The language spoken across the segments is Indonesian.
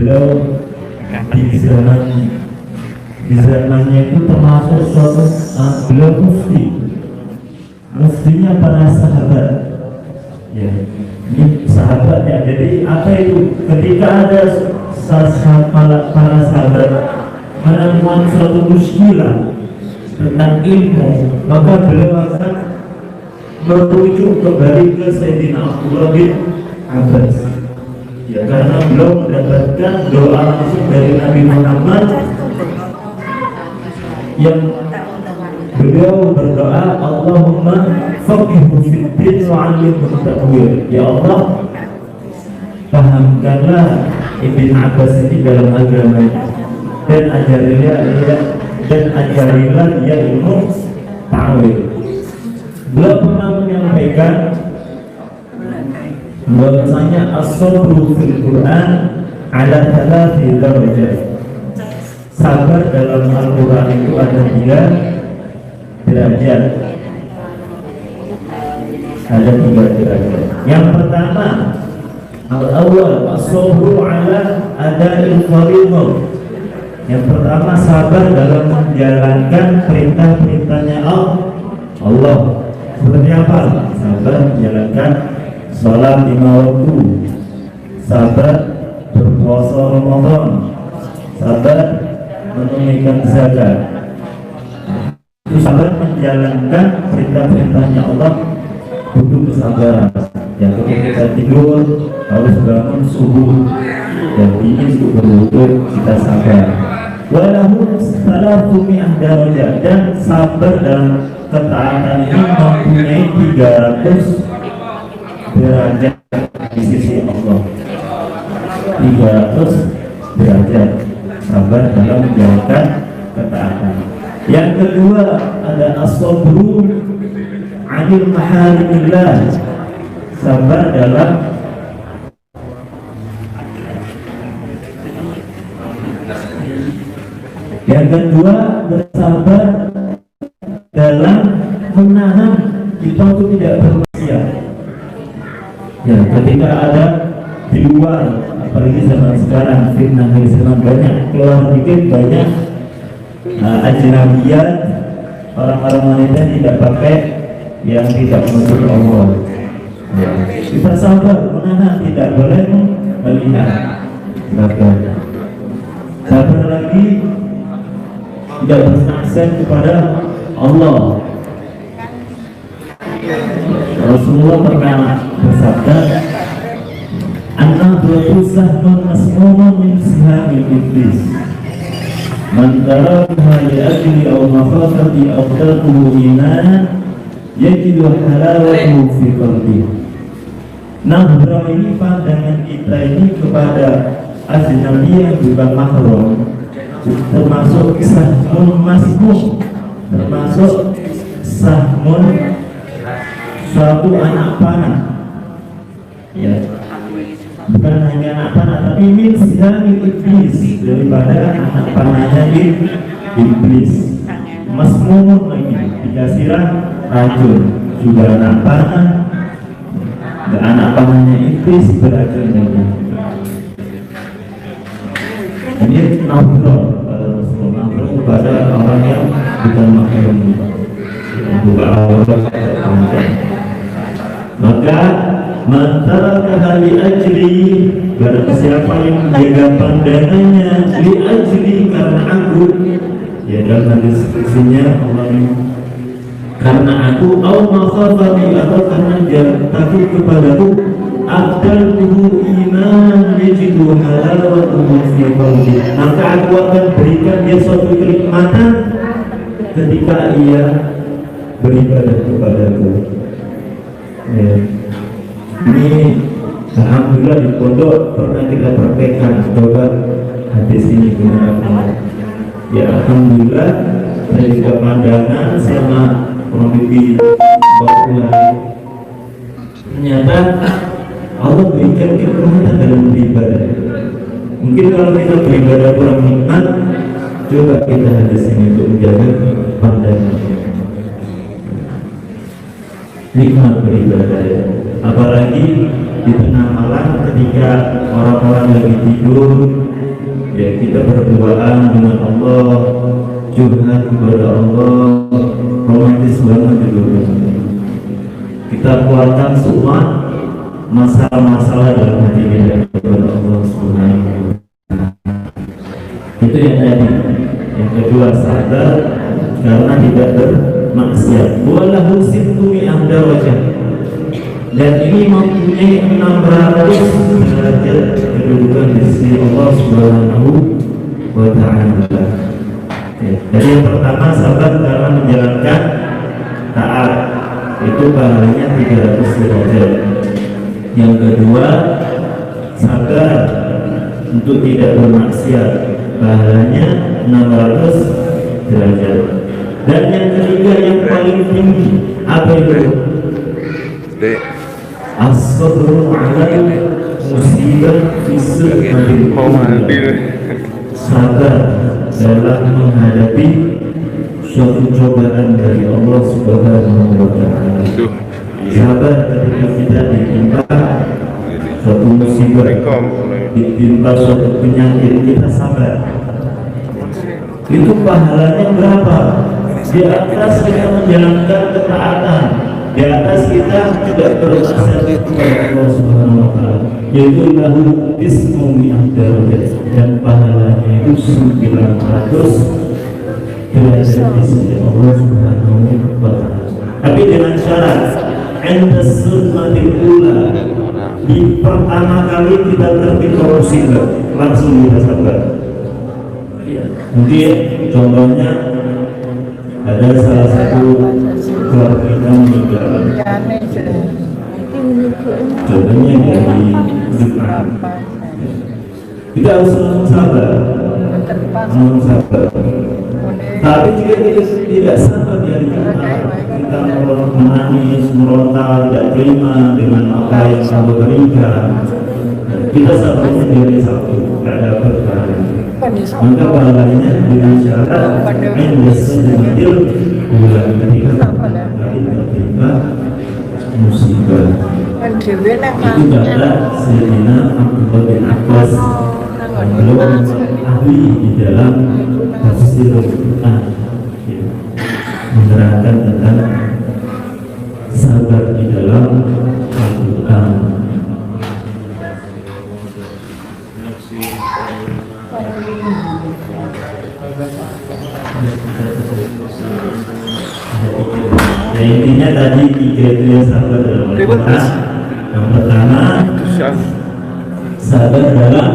beliau di zamannya itu termasuk suatu beliau muftinya para sahabat. Ya, ini sahabat ya. Jadi apa itu? Ketika ada para sahabat menemukan suatu muskilah tentang ilmu, maka beliau akan merujuk kembali ke Sayyidina Abdullah bin Abbas. Ya, karena beliau mendapatkan doa langsung dari Nabi Muhammad yang beliau berdoa, Allahumma faqihhu fiddin wa 'allimhu ta'wil. Ya Allah, pahamkanlah Ibn Abbas ini dalam agama dan ajarilah dia ilmu ta'wil. Beliau pernah menyampaikan bahwasanya as-sabru fil Quran ala thalathi darajat. Sabar dalam Al-Quran itu ada 3 derajat. Ada 3 derajat. Yang pertama, al-awwal as-sabru ala ada'il fardhah. Yang pertama, sabar dalam menjalankan perintah-perintahnya Allah. Seperti apa? Sabar menjalankan salat 5 waktu, sabar berpuasa Ramadan, sabar menunaikan zakat. Itu sabar menjalankan perintah-perintahnya Allah butuh kesabaran. Yang ketika kita tidur harus bangun subuh dan ini untuk berwudu, kita sabar. Walahu salatu mi'ah darajat, dan sabar dalam ketaatan ini mempunyai 300 derajat di sisi Allah. 300 derajat sabar dalam menjalankan ketaatan. Yang kedua ada as-sabru 'anil maharimillah, sabar dalam yang kedua bersabar dalam menahan kita untuk tidak bermaksiat. Ya, ketika ada di luar, apalagi zaman sekarang fitnah di zaman banyak, keluar dikit banyak ajnabiyat, orang-orang wanita tidak pakai yang tidak menutup Allah. Ya, kita sabar menahan, tidak boleh melihat. Sabar lagi tidak bersaksi kepada Allah. Rasulullah pernah bersabda, an-nahdhatu sahmun masmumun min sihamil iblis, man tarakaha li ajli aw makhafati afdaluhu imanan yajidu halawatahu fi qalbihi. Nahdhah ini pandangan kita ini kepada ajnabi yang bukan mahram, termasuk sahmun masmum, termasuk sahmun suatu anak panah. Ya, bukan hanya anak panah, tapi min sihamil iblis, daripada anak panahnya iblis. Masmumun lagi dikasih racun, juga anak panah, dan anak panahnya iblis beracun juga. Ini nahdhah pada Rasulullah, kepada orang yang bukan mahram, bukan orang. Maka mantarakaha li ajli, barang siapa yang menjaga pandangannya li ajli, karena aku, ya dalam hadis isinya Allah, karena aku, au makhafati, atau karena dia takut kepadaku, afdal tuhu iman yajidu halawatuhu fi qalbi, maka aku akan berikan dia suatu kenikmatan ketika ia beribadah kepadaku. Ya. Ini alhamdulillah di pondok pernah kita praktekkan, coba hadis ini gunakan. Ya alhamdulillah, saya juga pandangan sama Nabi Muhammad, ternyata Allah berikan kenikmatan dalam beribadah. Mungkin kalau kita beribadah kurang nikmat, coba kita hadis ini untuk menjaga pandangan. Nikmat beribadah, apalagi di tengah malam ketika orang-orang lagi tidur, ya kita berdoaan dengan Allah, curhat kepada Allah, romantis banget itu. Kita keluarkan semua masalah-masalah dalam hati kita kepada Allah Subhanahu wa Ta'ala. Itu yang tadi. Yang kedua, sabar karena tidak bermaksiat. Walahu sittumi darajat. Dan ini mempunyai 600 derajat kedudukan di sisi Allah Subhanahu wa Ta'ala. Jadi yang pertama, sabar karena menjalankan taat, itu pahalanya 300 derajat. Yang kedua, sabar untuk tidak bermaksiat, pahalanya 600 derajat. Dan yang ketiga yang paling tinggi, apa itu? As-sabru 'ala musibah fi sabar dalam menghadapi suatu cobaan dari Allah Subhanahu wa Ta'ala. Sabar ketika kita ditimpa suatu musibah, ditimpa suatu penyakit, kita sabar. Itu pahalanya berapa? Di atas kita menjalankan ketaatan, di atas kita tidak bermaksiat kepada Allah Subhanahu wa Ta'ala, yaitu lahu ismumi darajat, dan pahalanya itu 900 derajat di sisi Allah Subhanahu wa Ta'ala. Tapi dengan syarat, inda sunnatil ula, di pertama kali kita tertimpa musibah langsung kita sabar. Mungkin contohnya ada salah satu keluarga kita meninggal, contohnya dari Jepang, kita harus sabar, tapi jika kita tidak sabar dari kita menangis, meronta, tidak terima dengan apa yang Allah berikan, kita sabarnya dari satu, tidak dapat pahala. Maka pahalanya dengan syarat yang sesuai bulan ketika tertimpa musibah. Itu kata Sayyidina Abdullah bin Abbas, beliau ahli di dalam tafsir Al-Quran, menerangkan tentang sabar di dalam Al-Quran. Ya, intinya tadi 3 itu yang sabar dalam Al-Quran. Yang pertama, sabar dalam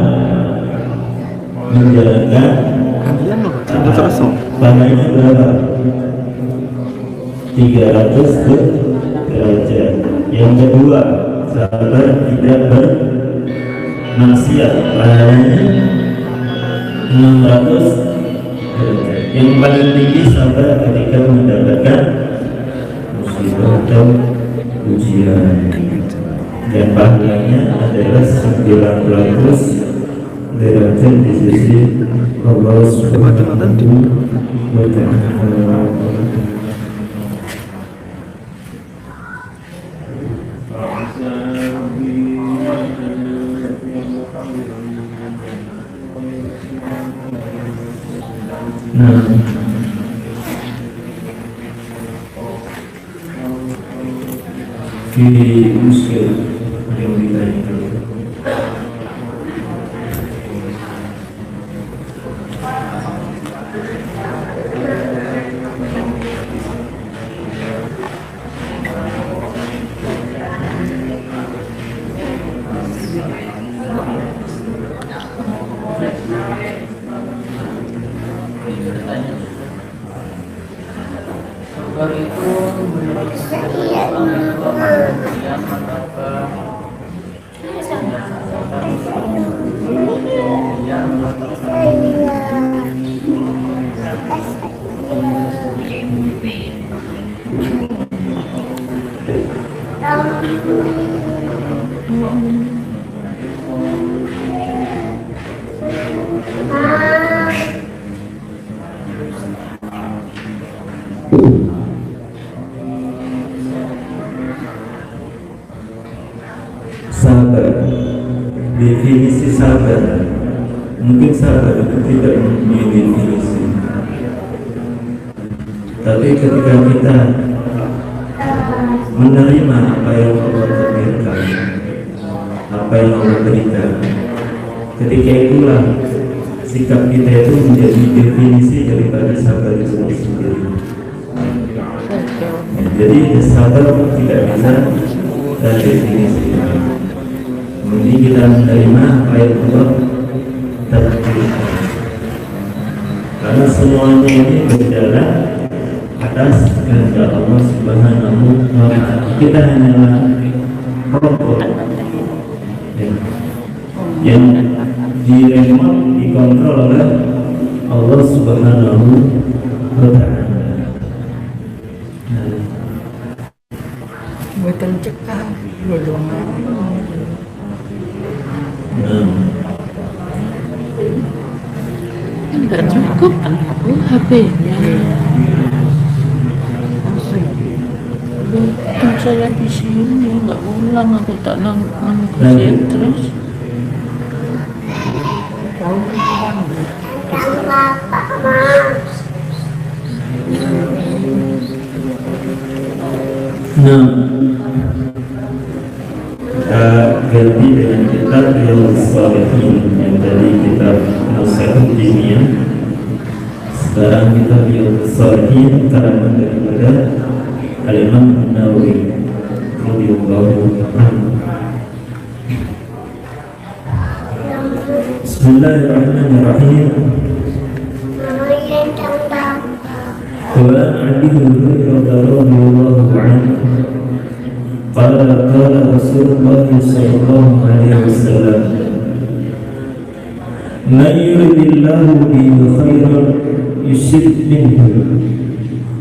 menjalankan pahalanya berapa? 300 derajat. Yang kedua, sabar tidak bermaksiat, pahalanya 600 derajat. Yang paling tinggi sabar ketika mendapatkan musibah atau ujian, dan pahalanya adalah 900 derajat di sisi Allah Subhanahu wa Ta'ala. Nah, di muskil yang ditanya sabar. Mungkin sabar itu tidak didefinisi, tapi ketika kita menerima apa yang Allah takdirkan, apa yang Allah berikan, ketika itulah sikap kita itu menjadi definisi daripada sabar itu sendiri. Jadi sabar tidak bisa kita definisi. Mungkin kita menerima apa yang Allah takdirkan, karena semuanya ini berjalan atas kehendak Allah Subhanahu wa Ta'ala. Kita hanyalah robot yang dikontrol oleh Allah Subhanahu wa Ta'ala. Bukan cekah golongan. Enggak cukup HP-nya. Untung saya di sini nggak ulang, aku tak nangkusin terus. Nah, kita ganti dengan kitab Riyadhus Shalihin yang tadi kitab Nasihat Dunia. Sekarang kita Riyadhus Shalihin karangan daripada Al-Imam An-Nawawi radhiyallahu anhu. Bismillahirrahmanirrahim. Wa Abi Hurairah radhiyallahu anhu qala Rasulullah sallallahu alaihi wasallam, man yuridillahu bihi khairan yusib minhu.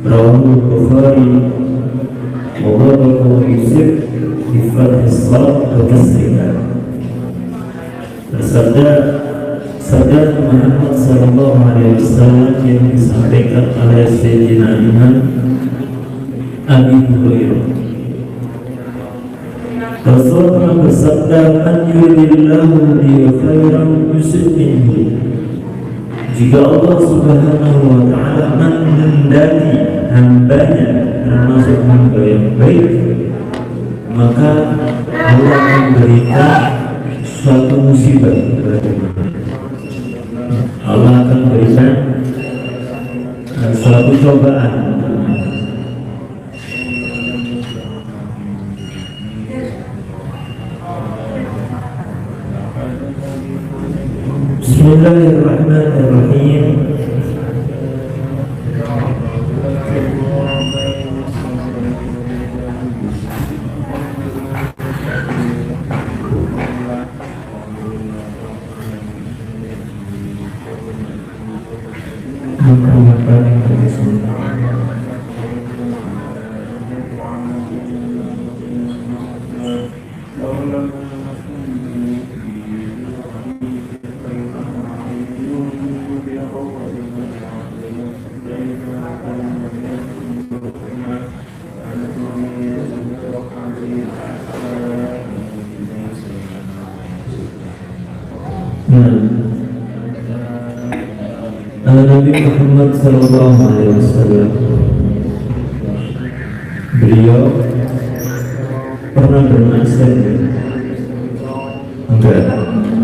Rawahu Bukhari wa ghadahu yusib bi fathi as-sad wa kasriha. Sabda Muhammad sallallahu alaihi wasallam yang disampaikan oleh Sayyidina Imam Abi Hurairah. Rasulullah bersabda, man yuridillahu bihi khairan yusib minhu. Jika Allah Subhanahu wa Ta'ala menghendaki hambanya termasuk hamba yang baik, maka Allah memberikan suatu musibah. Allah akan berikan suatu cobaan. Bismillahirrahmanirrahim. Nabi Muhammad sallallahu alaihi wasallam, beliau pernah bermaksiat? Enggak,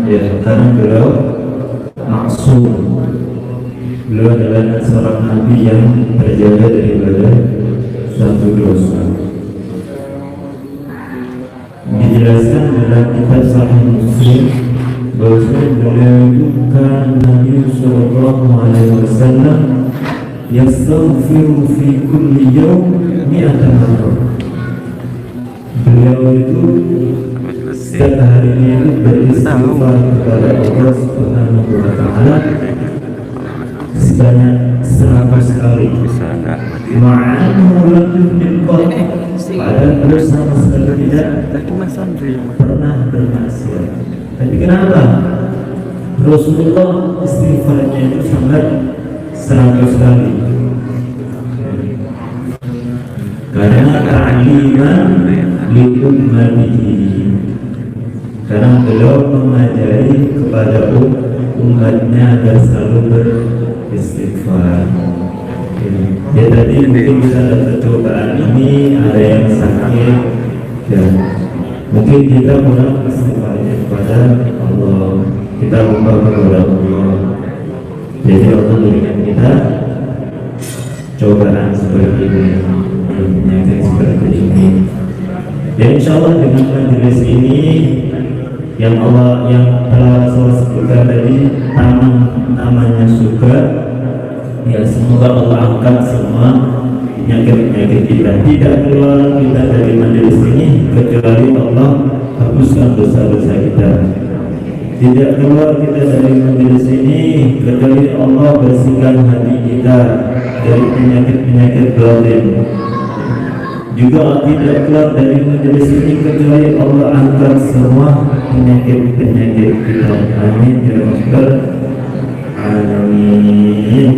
ya, karena beliau maksum. Beliau adalah seorang nabi yang terjaga daripada suatu dosa. Dijelaskan dalam kitab Sahih Muslim bahwasanya beliau itu kan Nabi sallallahu alaihi wasallam yastaghfiru fi kulli yawm mi'atan marrah. Beliau itu setiap harinya itu beristighfar kepada Allah Subhanahu wa Ta'ala sebanyak 100 kali. Ma'anhu lam yudhim padahal beliau sama sekali tidak pernah bermaksiat. Tapi kenapa Rasulullah istighfarnya itu sangat 100 kali? Karena ta'liman li ummatihi, karena beliau mengajari kepada umatnya agar selalu beristighfar. Ya tadi mungkin bisa ada cobaan ini, ada yang sakit, dan mungkin kita kurang istighfarnya kepada Allah, kita lupa kepada Allah. Jadi Allah berikan kita cobaan seperti ini, penyakit seperti ini. Dan insya Allah dengan majelis ini yang telah Rasul sebutkan tadi, namanya surga, ya semoga Allah angkat semua penyakit kita. Tidak keluar kita dari majelis ini kecuali Allah hapuskan dosa-dosa kita. Tidak keluar kita dari majelis ini kecuali Allah bersihkan hati kita dari penyakit-penyakit batin. Juga tidak keluar dari majelis ini kecuali Allah angkat semua penyakit-penyakit kita. Amin ya rabbal alamin.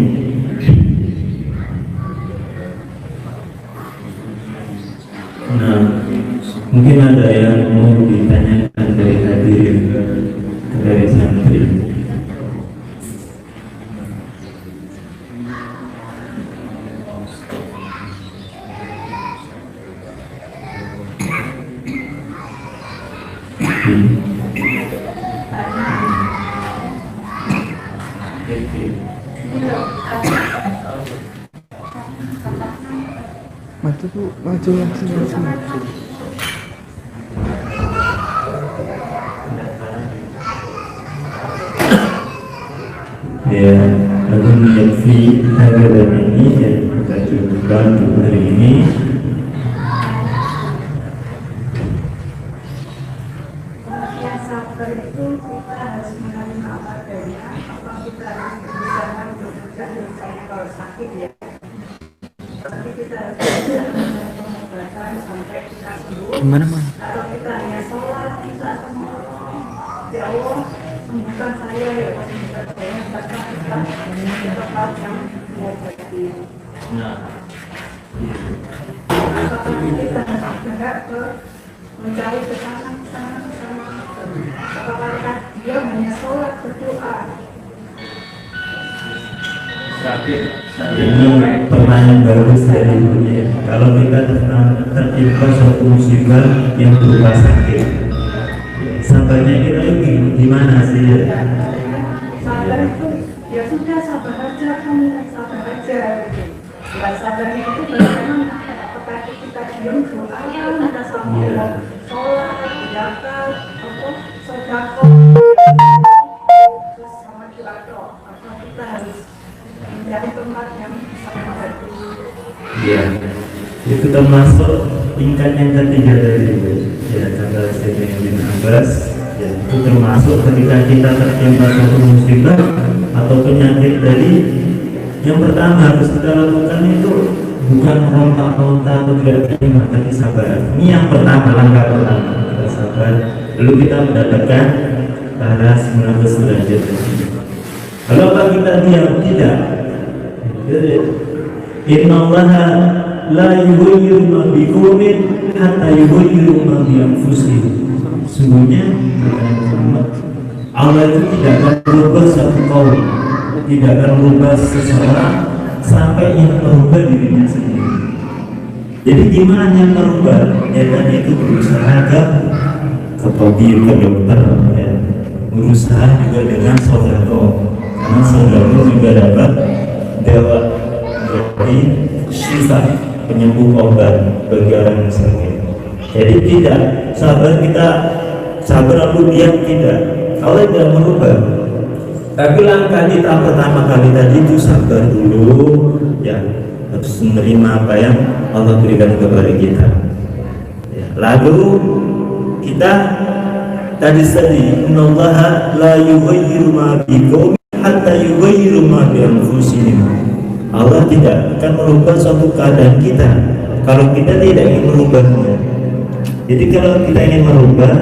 Nah, mungkin ada yang mau ditanyakan dari hadirin, dari santri. Maju langsung. Ya, lalu yakfi hadirin ini yang kita cukupkan untuk hari ini. Yang sabar itu kita harus menerima apa adanya. Apa kita harus berusaha untuk mencegah misalnya kalau sakit ya. Tapi kita harus berusaha dengan pengobatan sampai kita sembuh. Gimana? Kalau kita hanya sholat, kita akan ya Allah sembuhkan saya ya Allah sembuhkan saya. Maka kita di tempat yang mengobati. Nah, Tapi kita harus bergerak ke mencari kesana sama. Apakah dia hanya sholat berdoa? ini pertanyaan bagus dari dunia. Kalau kita tertimpa suatu musibah yang berupa sakit, sabarnya kita itu gimana sih? Sabar itu ya sudah sabar aja, kamu sabar aja. Dan sabarnya itu bagaimana? Apakah kita diam doa, kita sama sholat, zakat, sedekah, terus sama doa. Apa kita harus mencari tempat yang sama itu? Ya, itu termasuk tingkat yang ketiga tadi. Ya, kata Sayyidina Ibn Abbas, ya, itu termasuk ketika kita tertimpa suatu musibah atau penyakit tadi. Yang pertama harus kita lakukan itu bukan ronta-ronta atau tidak terima, tapi sabar. Ini yang pertama, langkah pertama, kita sabar. Lalu kita mendapatkan pahala 900 derajat. Kalau apa kita diam? Tidak. Inna Allaha la yughayyiru ma biqaumin hatta yughayyiru ma bi anfusihim. Sungguhnya Allah itu tidak akan merubah satu kaum, tidak akan merubah seseorang sampai yang merubah dirinya sendiri. Jadi gimana yang merubah? Ya tadi itu berusaha ke tabib, ke dokter, ya. Berusaha juga dengan saudara, karena saudara juga dapat dewa dari sifat penyembuh obat bagi orang yang sakit. Jadi tidak sabar kita sabar lalu diam, tidak. Allah tidak merubah. Tapi langkah kita pertama kali tadi itu sabar dulu, ya, harus menerima apa yang Allah berikan kepada kita. Ya, lalu kita tadi innallaha la yughayyiru ma biqaumin hatta yughayyiru ma bi anfusihim. Allah tidak akan merubah suatu keadaan kita kalau kita tidak ingin merubahnya. Jadi kalau kita ingin merubah,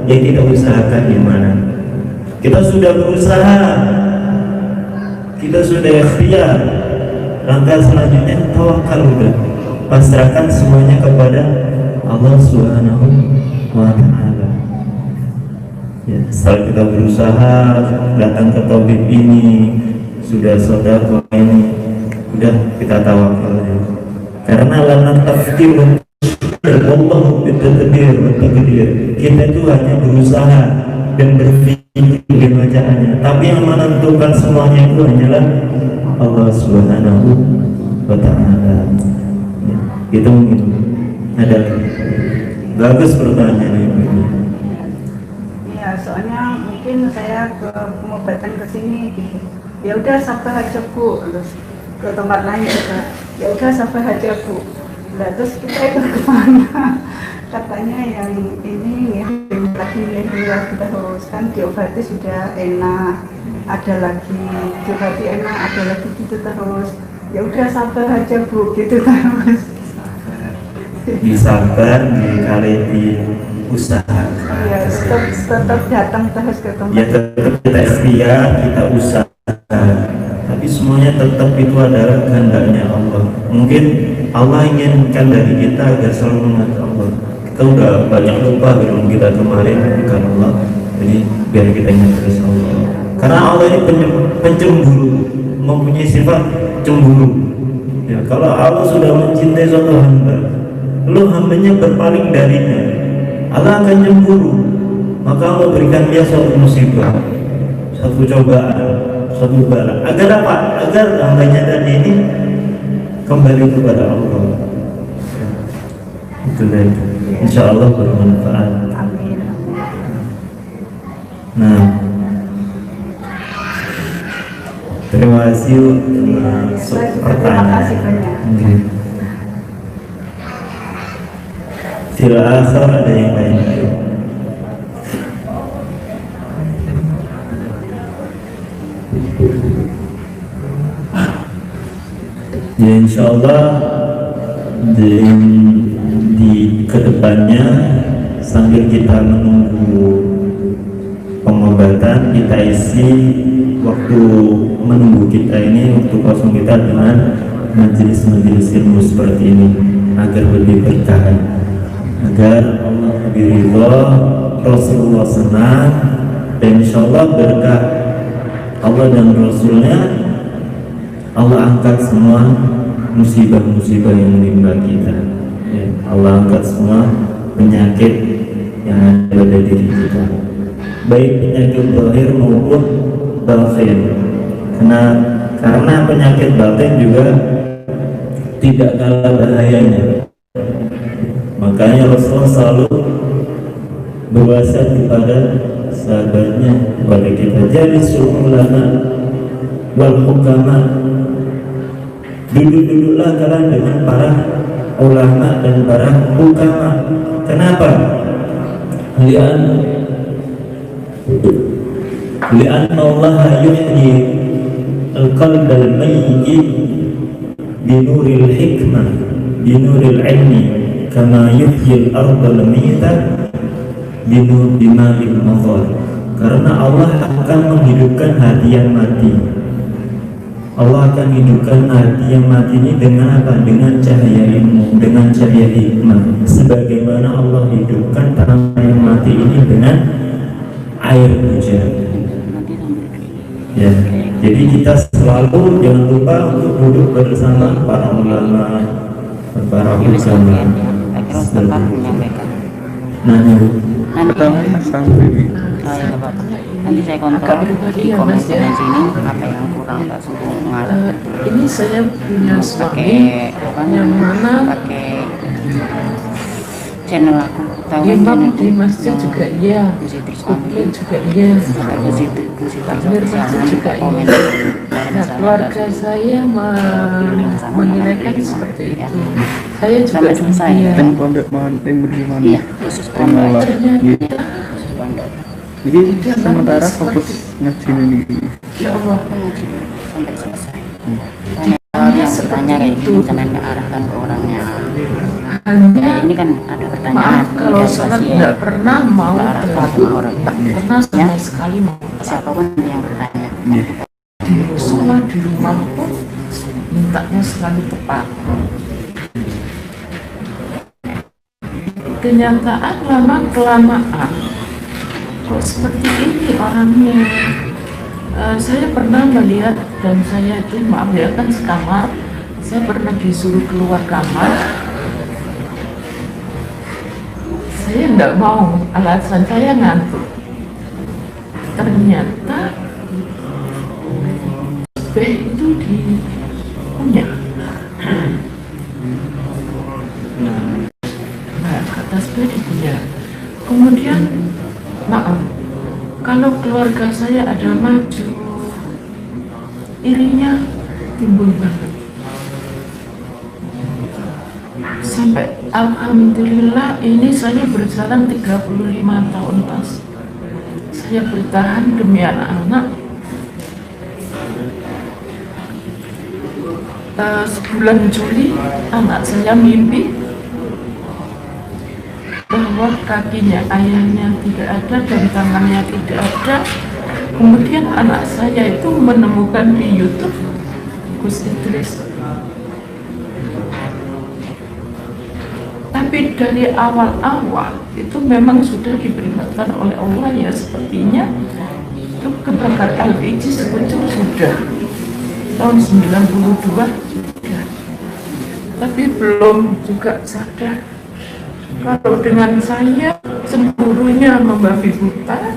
ya kita usahakan gimana. Kita sudah berusaha, kita sudah ikhtiar. Langkah selanjutnya tawakal, udah pasrahkan semuanya kepada Allah Subhanahu wa Ta'ala. Ya, setelah kita berusaha datang ke tauhid ini, sudah sedekah ini, udah kita tawakal ya. Karena lana tafkir Allah bitadbir wa taqdir. Kita itu hanya berusaha dan berpikir bacaannya, tapi yang menentukan semuanya itu hanyalah Allah Subhanahu wa Ta'ala. Ya, itu mungkin ada bagus pertanyaan ini. Ya, soalnya mungkin saya ke pengobatan ke sini gitu. Ya udah sabar aja Bu, terus ke tempat lain juga. Ya udah sabar aja Bu. Nah, terus kita ikut ke mana? Katanya yang ini ngirim lagi terus kan diobati sudah enak, ada lagi diobati enak, ada lagi gitu terus. Ya udah sabar aja Bu, gitu terus. Disabar, dikali usaha. Ya tetap datang terus ke tempat. Ya tetap kita ikhtiar, kita usaha, tapi semuanya tetap itu adalah kehendaknya Allah. Mungkin Allah inginkan dari kita agar selalu mengingat Allah. Kita udah banyak lupa belum kita kemarin bukan Allah, jadi biar kita ingat terus Allah. Karena Allah ini pencemburu, mempunyai sifat cemburu. Ya, kalau Allah sudah mencintai suatu hamba, lalu hambanya berpaling darinya, Allah akan cemburu. Maka Allah berikan dia suatu musibah, satu cobaan, suatu bala. Agar apa? Agar hambanya tadi ini kembali kepada Allah. Itulah itu. Insya Allah bermanfaat. Amin. Nah, terima kasih untuk pertanyaan. Oke. Sila akhir ada yang lain. Ya insya Allah di kedepannya sambil kita menunggu pengobatan, kita isi waktu menunggu kita ini, waktu kosong kita dengan majelis-majelis ilmu seperti ini agar lebih berkah, agar Allah lebih ridho, Rasulullah senang, dan insya Allah berkah Allah dan Rasulnya, Allah angkat semua musibah-musibah yang menimpa kita. Ya, Allah angkat semua penyakit yang ada pada diri kita, baik penyakit zahir maupun batin. Karena penyakit batin juga tidak kalah bahayanya. Makanya Rasulullah selalu berwasiat kepada sahabatnya, kepada kita, jadi ulama wal hukama, duduk-duduklah kalian dengan para ulama dan para hukama. Kenapa? Lian Allah yuhyi al-qalb al-mayyit binuril hikmah binuril ilmi kama yuhyi al-ardh al-mayyitah binur dima'il madhar. Karena Allah akan menghidupkan hati yang mati. Allah akan hidupkan hati yang mati ini dengan apa? Dengan cahaya ilmu, dengan cahaya hikmah. Sebagaimana Allah hidupkan tanah yang mati ini dengan air hujan. Ya, jadi kita selalu jangan lupa untuk duduk bersama para ulama, para ulama. Pertama sampai nanti saya kontrol di komen sebelah sini apa yang kurang tak sempurna. Ini saya punya suami yang mana pakai channel aku tahu imam di masjid juga iya, khutbah juga iya, takmir masjid juga iya. Nah, keluarga saya menilaikan seperti itu. Saya juga iya. yang pondok yang bagaimana? Iya, khusus pondok. Jadi sementara fokus ngaji ini. Ya Allah, Sampai selesai. Soalnya bertanya kayak gitu, jangan diarahkan ke orangnya. hanya Ini kan ada pertanyaan. maaf kalau dari sholat pasien. tidak pernah mau Diarahkan sama orang. tak pernah sama sekali mau Siapapun yang bertanya. di sholat di rumah pun mintanya selalu tepat. Kenyataan lama kelamaan kok seperti ini orangnya. Saya pernah melihat, dan saya itu maaf ya kan sekamar, saya pernah disuruh keluar kamar. Saya tidak mau, alasan saya ngantuk. Ternyata itu punya. Nah, kata sepeda punya. Kemudian, maaf, kalau keluarga saya ada maju, irinya timbul banget. Sampai alhamdulillah ini saya berjalan 35 tahun pas. Saya bertahan demi anak-anak. Sebulan Juli anak saya mimpi bahwa kakinya ayahnya tidak ada dan tangannya tidak ada. Kemudian anak saya itu menemukan di YouTube Gus Idris. Tapi dari awal-awal itu memang sudah diperingatkan oleh Allah ya, sepertinya itu kebakar LPG sebetulnya sudah tahun 92 sudah, tapi belum juga sadar kalau dengan saya cemburunya membabi buta,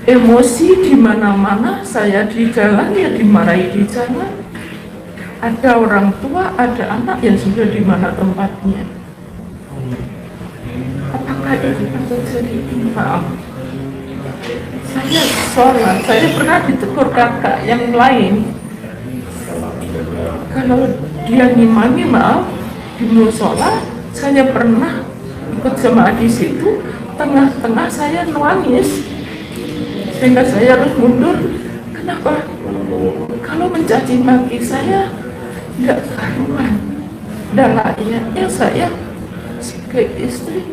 emosi di mana-mana, saya di jalan ya dimarahi di jalan, ada orang tua, ada anak yang sudah di mana tempatnya. Apakah itu terjadi? Maaf, saya sholat, saya pernah ditegur kakak yang lain. Kalau dia ngimami, maaf, di musola, saya pernah ikut jemaah di situ, tengah-tengah saya nangis, sehingga saya harus mundur. Kenapa? Kalau mencaci maki saya tidak karuan, dan layaknya saya sebagai istri,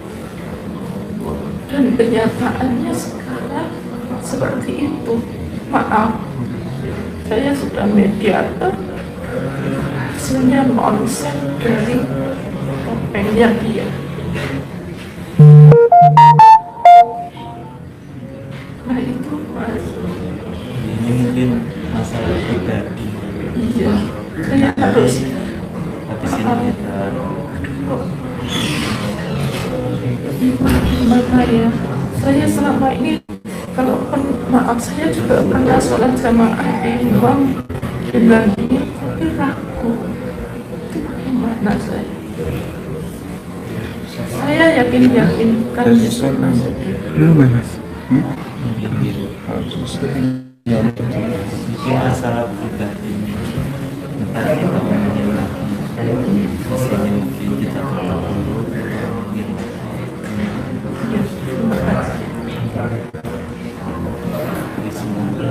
dan kenyataannya sekarang seperti itu. Maaf, saya sudah mediator, hasilnya nonsen dari topengnya dia. Nah itu mas, Ini mungkin masalah pribadi. iya, saya harus Tapi sini kita gimana ya, saya selama ini kalau maaf saya juga pernah sholat jamaah di ruang dengan dia, tapi ragu. Itu bagaimana saya yakin kan Yesus masuk. Belum mas. mungkin masalah pribadi. Ntar kita ngomongin lagi. Sini mungkin kita tutup dulu. Terima kasih. Jadi semoga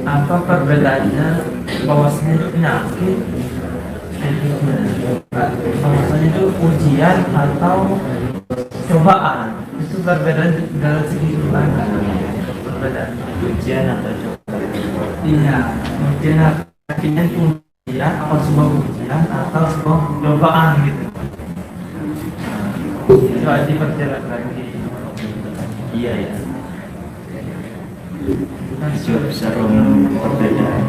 apa perbedaannya bahwasanya itu penyakit, bahwasanya itu ujian atau cobaan, itu perbedaan dalam segi mana perbedaan ujian atau coba. iya ujian artinya itu ujian atau sebuah ujian atau sebuah cobaan gitu. Itu aja perjalanan lagi. Iya ya. Juga bisa perbedaan.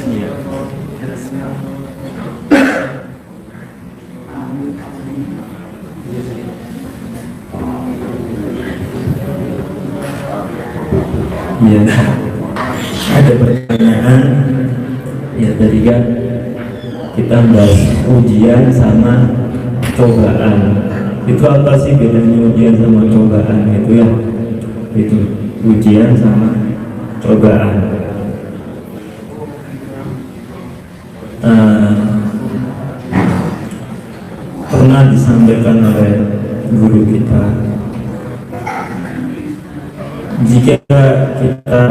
Iya. Iya. Ada pertanyaan. Ya tadi kan kita bahas ujian sama cobaan. Itu apa sih bedanya ujian sama cobaan itu ya? Itu ujian sama cobaan. Pernah disampaikan oleh guru kita, jika kita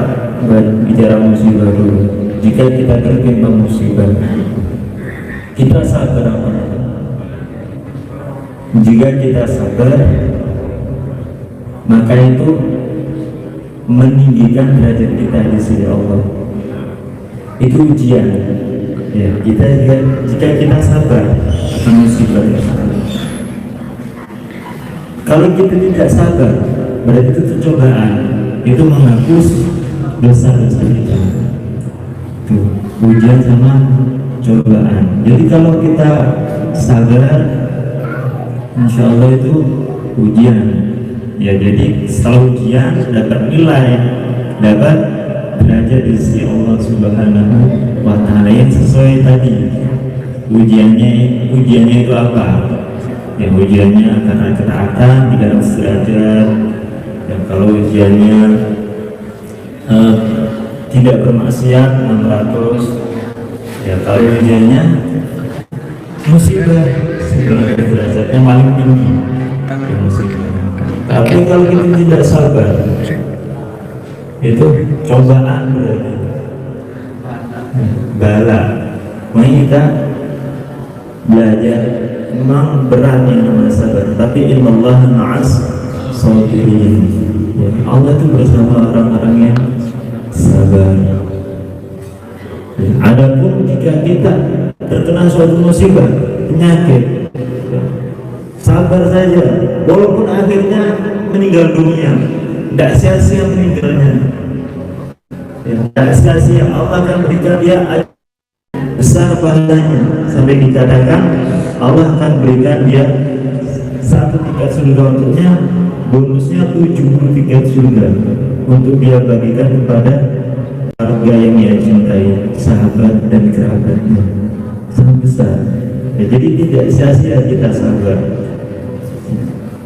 bicara musibah dulu, jika kita tertimpa musibah, kita sabar apa? Jika kita sabar, maka itu meninggikan derajat kita di sisi Allah. Itu ujian. Ya, jika kita sabar akan musibah. Kalau kita tidak sabar, berarti itu cobaan. Itu menghapus dosa-dosa kita. Tuh, ujian sama cobaan. Jadi kalau kita sabar, insya Allah itu ujian. Ya, jadi setelah ujian dapat nilai, dapat derajat di sisi Allah Subhanahu wa Ta'ala yang sesuai tadi. Ujiannya itu apa? Ya, ujiannya karena ketaatan 300 derajat. Dan kalau ujiannya tidak bermaksiat 600. Ya, kalau ujiannya musibah 900 derajat yang paling tinggi. Ya, musibah. Tapi kalau kita tidak sabar, itu cobaan berarti bala. Makanya kita belajar memang berat yang namanya sabar, tapi innallaha ma'as sabirin. Ya, Allah itu bersama orang-orang yang sabar. Ya, adapun jika kita terkena suatu musibah, penyakit, ya, sabar saja, walaupun akhirnya meninggal dunia, tidak sia-sia meninggalnya. Ya, tidak sia-sia, Allah akan berikan dia besar pahalanya, sampai dikatakan Allah akan berikan dia satu tiket surga untuknya, bonusnya 70 tiket surga untuk dia bagikan kepada keluarga yang dia cintai, sahabat dan kerabatnya. Sangat besar. Ya, jadi tidak sia-sia kita sabar.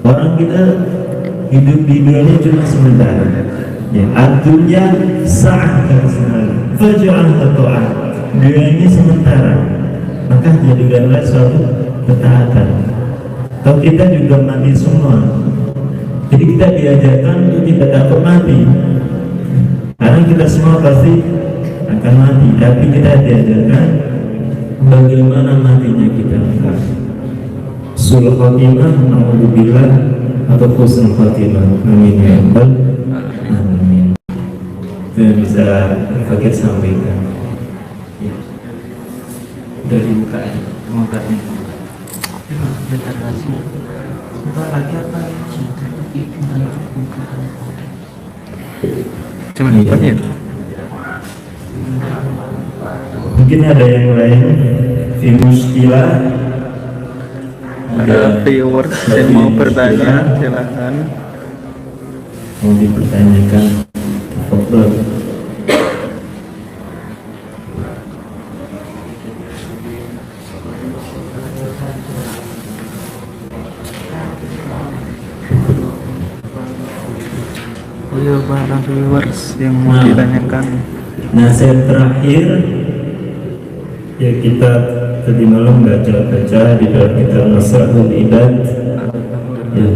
Orang kita hidup di dunia ini cuma sementara. Ya, artinya saat dan sekali. Fajrah ta'at. Dunia ini sementara. Maka jadikanlah suatu ketaatan. Kalau kita juga mati semua. Jadi kita diajarkan untuk tidak takut mati. Karena kita semua pasti akan mati. Tapi kita diajarkan bagaimana matinya kita. Sul khatimah, na'udzubillah, atau husnul khatimah. Amin ya rabbal alamin. Itu yang bisa Fakir sampaikan. Ya. Udah dibuka ya, mengangkatnya. Bentar lagi. Sebentar lagi apa? Cuman apa ya? Mungkin ada yang lain di muskilah. Ada viewers yang mau bertanya, silakan. Mau dipertanyakan, tafadhol. Oh iya, para viewers yang mau ditanyakan. Nasihat terakhir, ya kita tadi malam baca di dalam kitab Nasrul Ibad, ya,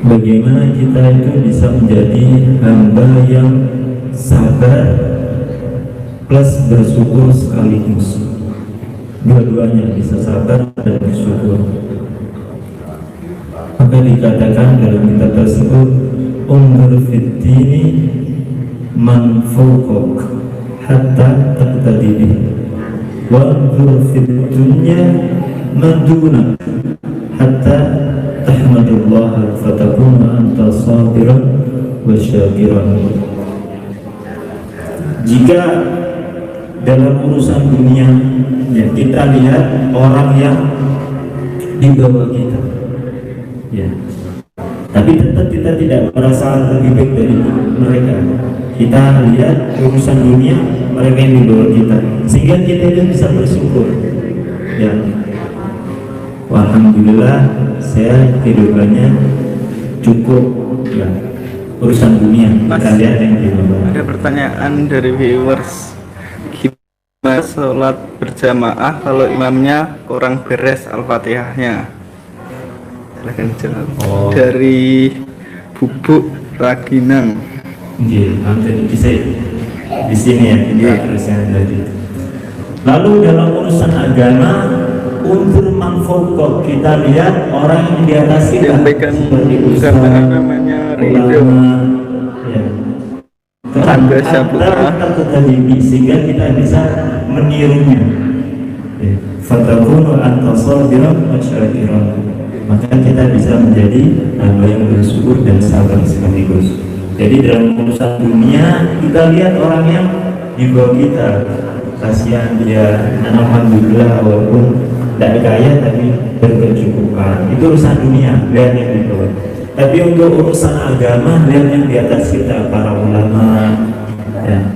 bagaimana kita itu bisa menjadi hamba yang sabar plus bersyukur sekaligus. Dua-duanya, bisa sabar dan bersyukur. Maka dikatakan dalam kitab tersebut, undur fid dini man fawqak hatta taqtadi bih, wanzur fid dunya man dunak hatta tahmadullah fatakuna anta sabiran wa syakiran. Jika dalam urusan dunia, ya, kita lihat orang yang di bawah kita, ya, tapi tetap kita tidak merasa lebih baik dari mereka. Kita lihat urusan dunia mereka yang di bawah kita, sehingga kita itu bisa bersyukur. Ya, Alhamdulillah saya kehidupannya cukup ya, urusan dunia kita lihat yang di luar. Ada pertanyaan dari viewers, gimana sholat berjamaah kalau imamnya kurang beres Al-Fatihahnya? Silahkan jawab. Dari Bubuk Raginang. Iya, nanti bisa di sini ya kita teruskan tadi. Lalu dalam urusan agama, unsur manfokok kita lihat orang yang di atas kita Sampaikan seperti ustaz, gambaran namanya Ridho, ulama, ya. Tangga Sabu'ah, Tertadi sehingga kita bisa menirunya. Ya. Fatakunu antasadiran wasyairan. Maka kita bisa menjadi hamba yang bersyukur dan sabar sekaligus. Jadi dalam urusan dunia kita lihat orang yang di bawah kita, kasihan dia, alhamdulillah walaupun tidak kaya tapi berkecukupan. Itu urusan dunia, lihat yang di bawah. Tapi untuk urusan agama, lihat yang di atas kita, para ulama, ya,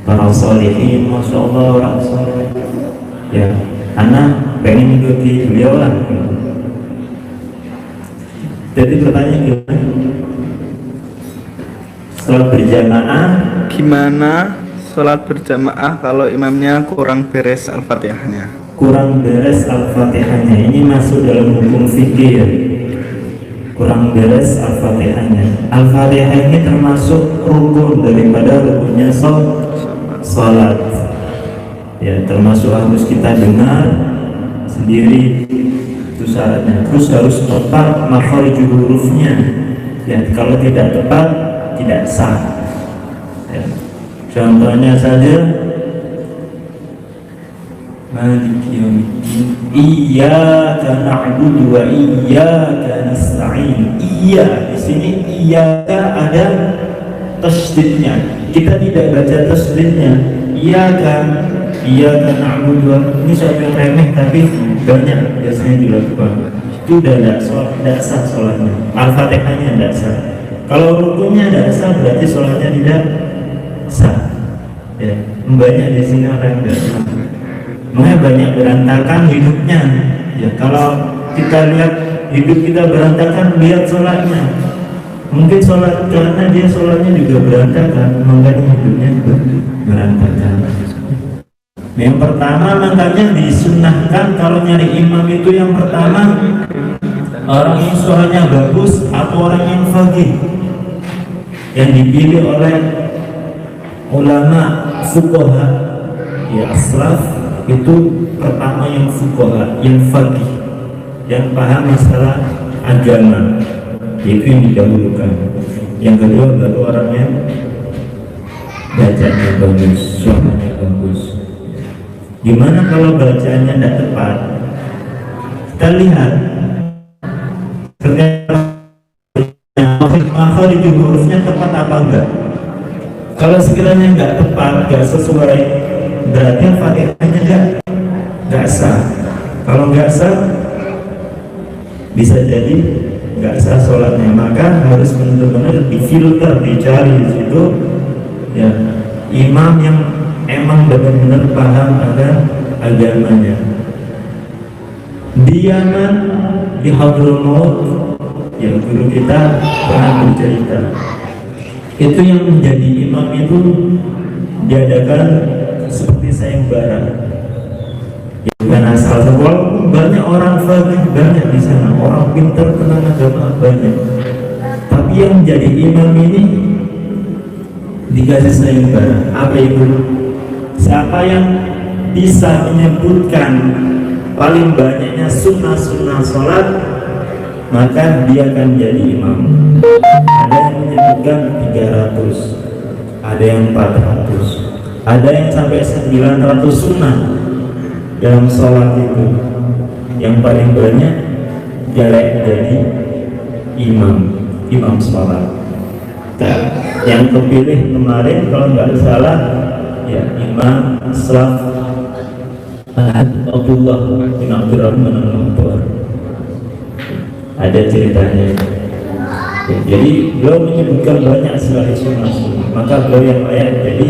para sholihin, masya Allah orang soleh. Ya, anak pengen ikuti beliau lah. Jadi pertanyaan gimana? Sholat berjamaah, gimana sholat berjamaah kalau imamnya kurang beres Al-Fatihahnya? kurang beres Al-Fatihahnya. Ini masuk dalam hukum fikih ya. Kurang beres Al-Fatihahnya. Al-Fatihah ini termasuk rukun daripada rukunnya sholat. Ya, termasuk harus kita dengar sendiri, itu syaratnya. Terus harus tepat makhraj hurufnya. Ya, kalau tidak tepat tidak sah. Ya. Contohnya saja Maliki yaumiddin, iyyaka na'budu wa iyyaka nasta'in. Iya, di sini iyyaka ada tasydidnya. Kita tidak baca tasydidnya. Iyyaka na'budu. Ini suatu yang remeh tapi banyak biasanya dilakukan. Itu udah tidak sah sholatnya. Al-Fatihahnya tidak sah. Kalau rukunnya tidak sah berarti sholatnya tidak sah. Ya, banyak di sini orang yang tidak sah. Makanya banyak berantakan hidupnya. Ya, kalau kita lihat hidup kita berantakan, lihat sholatnya. Mungkin sholat karena dia sholatnya juga berantakan, makanya hidupnya juga berantakan. Yang pertama makanya disunnahkan kalau nyari imam itu yang pertama orang yang suaranya bagus atau orang yang faqih, yang dipilih oleh ulama fuqaha, ya aslaf. Itu pertama yang fuqaha, yang faqih, yang paham masalah agama, itu yang didahulukan. Yang kedua baru orang yang bacanya bagus, suaranya bagus. Gimana kalau bacanya tidak tepat? Kita lihat makhraj hurufnya tepat apa enggak. Kalau sekiranya enggak tepat, enggak sesuai, berarti Fatihahnya enggak sah. Kalau enggak sah, bisa jadi enggak sah sholatnya. Maka harus benar-benar difilter, dicari di situ ya imam yang emang benar-benar paham akan agamanya. Di Yaman, di Hadramaut, yang guru kita pernah bercerita, itu yang menjadi imam itu diadakan seperti sayembara. Bukan asal walaupun banyak orang faqih, banyak di sana orang pintar tentang agama banyak, tapi yang menjadi imam ini dikasih sayembara. Apa itu? Siapa yang bisa menyebutkan paling banyaknya sunnah-sunnah sholat, maka dia akan jadi imam. Ada yang menyebutkan 300, ada yang 400, ada yang sampai 900 sunnah dalam sholat itu. Yang paling banyak dia jadi imam sholat. Nah, yang kepilih kemarin kalau nggak salah ya Imam Aslaf Abdullah bin Abdurrahman Al-Muhtar. Ada ceritanya. Ya, jadi beliau menyebutkan banyak sekali sunnah, maka beliau yang layak jadi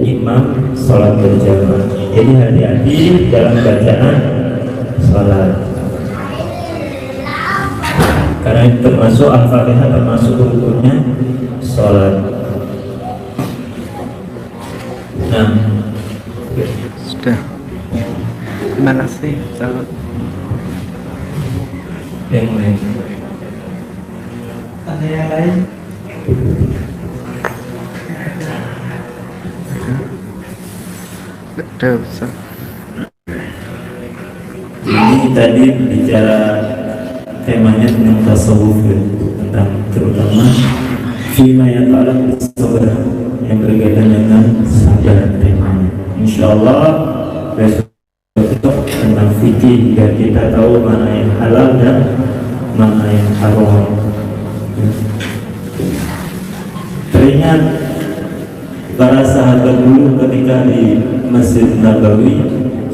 imam sholat berjamaah. Jadi hati-hati dalam bacaan sholat. karena itu termasuk Al-Fatihah, termasuk rukunnya sholat. Nah, Sudah. Terima kasih. Salam. yang lain. Ada yang lain? Ada Ustaz. Ini tadi bicara temanya tentang tasawuf ya, tentang terutama fima yang ta'ala sabar yang berkaitan dengan sabar temanya. Insyaallah besok tentang fikih biar kita tahu mana yang halal dan mana yang haram. Teringat para sahabat dulu ketika di Masjid Nabawi,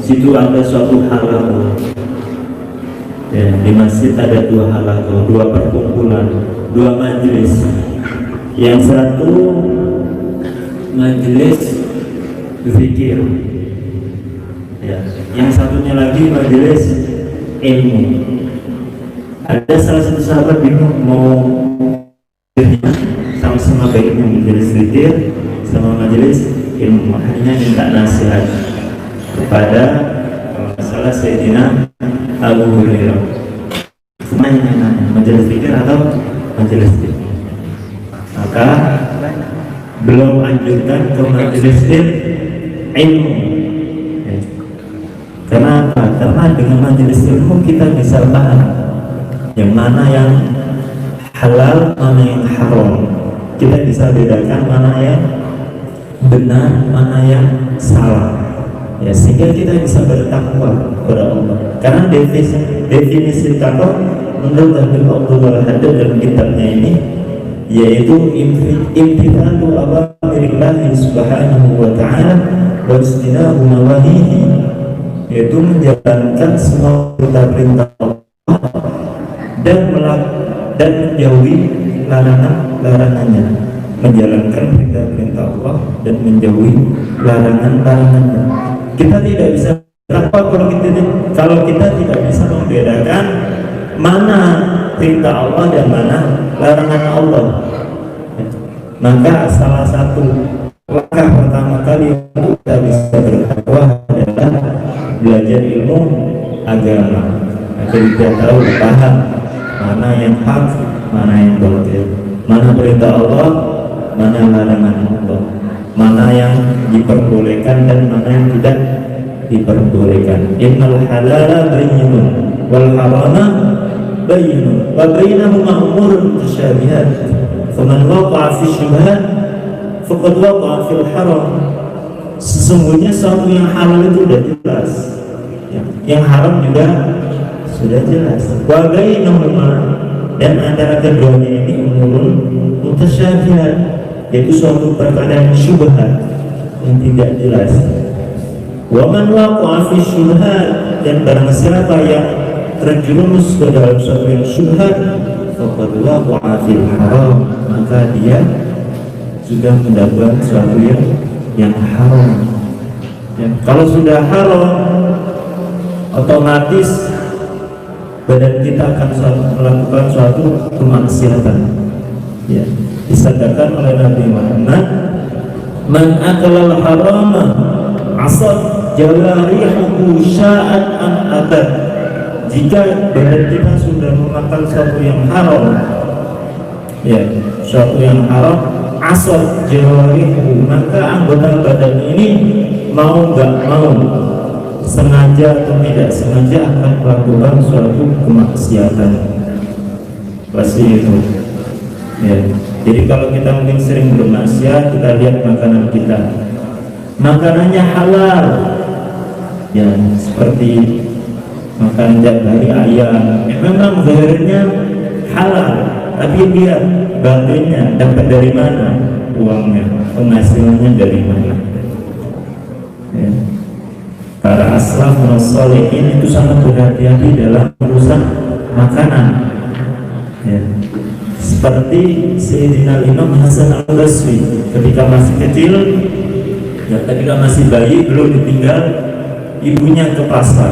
situ ada suatu halaqah. Ya, di masjid ada dua halaqah, dua perkumpulan, dua majelis. Yang satu majelis zikir, ya, yang satunya lagi majelis ilmu. Ada salah satu sahabat bingung mau sama-sama baiknya majelis zikir sama majelis ilmu, akhirnya minta nasihat kepada masalah Sayyidina Abu Hurairah. Nanya majelis zikir atau majelis ilmu, maka belum anjurkan ke majelis ilmu. Kenapa? Karena dengan majelis ilmu kita bisa paham yang mana yang halal, mana yang haram. Kita bisa bedakan mana yang benar, mana yang salah. Ya, sehingga kita bisa bertakwa kepada Allah. Karena definisi takwa menurut Abdul Haddad dalam kitabnya ini yaitu imtithalu awamirillah subhanahu wa ta'ala wa istinabu nawahihi, yaitu menjalankan semua perintah Allah dan menjauhi larangannya, menjalankan perintah Allah dan menjauhi larangannya. Kita tidak bisa berapa kalau kita tidak bisa membedakan mana perintah Allah dan mana larangan Allah. Maka salah satu langkah pertama kali untuk kita bisa bertakwa adalah belajar ilmu agama agar kita tahu paham mana yang hak, mana yang batil, mana perintah Allah, mana larangan Allah, mana yang diperbolehkan dan mana yang tidak diperbolehkan. Innal halala bayyinun wal harama bayyinun wa bainahuma umurun mutasyabihat faman waqa'a fi syubhat faqad waqa'a fil haram. Sesungguhnya sesuatu yang halal itu sudah jelas, yang haram juga sudah jelas. Wa bainahuma, dan antara keduanya ini umurun mutasyabihat, yaitu suatu perkara yang syubhat, yang tidak jelas. Wa man waqa'a fi syubhat, dan barang siapa yang terjerumus ke dalam suatu yang syubhat faqad waqa'a fil haram, maka dia sudah mendapat suatu yang haram. Ya, kalau sudah haram, otomatis badan kita akan melakukan suatu kemaksiatan. Ya, disabdakan oleh Nabi Muhammad, man akala al-harama asad jawarihuhu sya'at an abad. Jika badan kita sudah memakan suatu yang haram, ya, suatu yang haram, asad jawarihuhu, maka anggota badan ini mau nggak mau, sengaja atau tidak sengaja akan melakukan suatu kemaksiatan. Pasti itu. Ya. Jadi kalau kita mungkin sering bermaksiat, kita lihat makanan kita, makanannya halal, ya, seperti makan dari ayam, memang zahirnya halal, tapi dia batinnya dapat dari mana uangnya, penghasilannya dari mana? Ya. Para aslaf sholihin itu sangat berhati-hati dalam urusan makanan. Ya. Seperti Sayyidina Imam Hasan al-Basri ketika masih kecil, ya, ketika masih bayi, belum ditinggal ibunya ke pasar.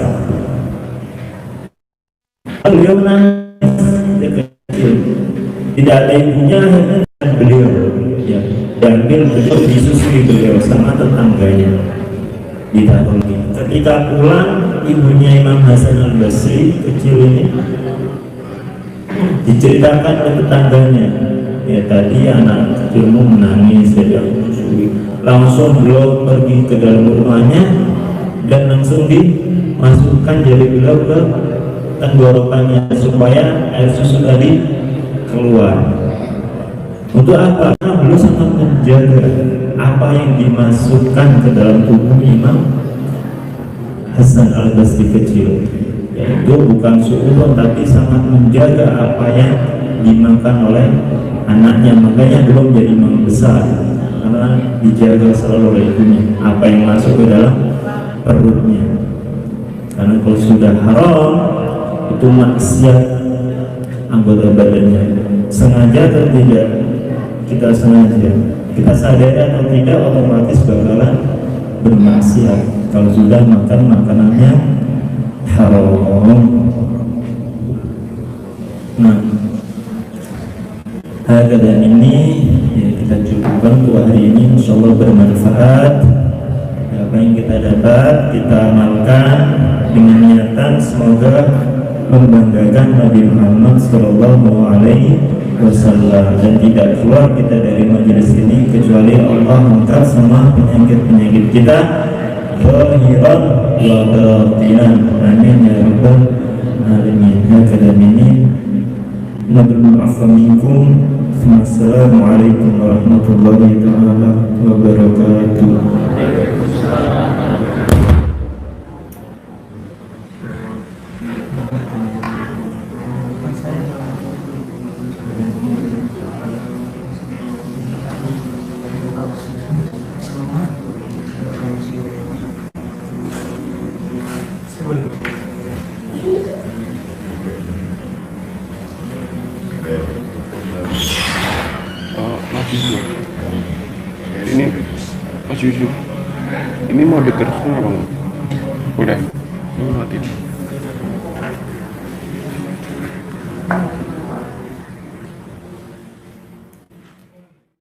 Beliau nangis, tidak ada ibunya, dan beliau ya diambil beliau disusui beliau sama tetangganya ditaruh. Ketika pulang ibunya Imam Hasan Al Basri kecil ini diceritakan ke tetangganya, ya tadi anak kecilmu menangis sedang menyusui. Langsung beliau pergi ke dalam rumahnya dan langsung dimasukkan jari beliau ke tenggorokannya supaya air susu tadi keluar. Untuk apa? Karena beliau sangat menjaga apa yang dimasukkan ke dalam tubuh Imam Hasan Al Basri kecil, yaitu bukan suudon tapi sangat menjaga apa yang dimakan oleh anaknya. Makanya belum jadi imam besar karena dijaga selalu oleh ibunya apa yang masuk ke dalam perutnya. Karena kalau sudah haram itu maksiat anggota badannya, sengaja atau tidak, kita sengaja, kita sadari atau tidak, otomatis bakalan bermaksiat kalau sudah makan makanannya haram. Nah, keadaan ini ya kita cukupkan untuk hari ini, insyaallah bermanfaat. Apa yang kita dapat kita amalkan dengan niatan semoga membanggakan Nabi Muhammad Sallallahu Alaihi Wasallam, dan tidak keluar kita dari majelis ini kecuali Allah angkat semua penyakit-penyakit kita zahiran wa batinan. Amin ya rabbal alamin. Hakadah ini nabil afwa minkum. Assalamualaikum warahmatullahi taala wabarakatuh. Ini Mas Yusuf, ini mau diteruskan apa enggak? Udah, mati.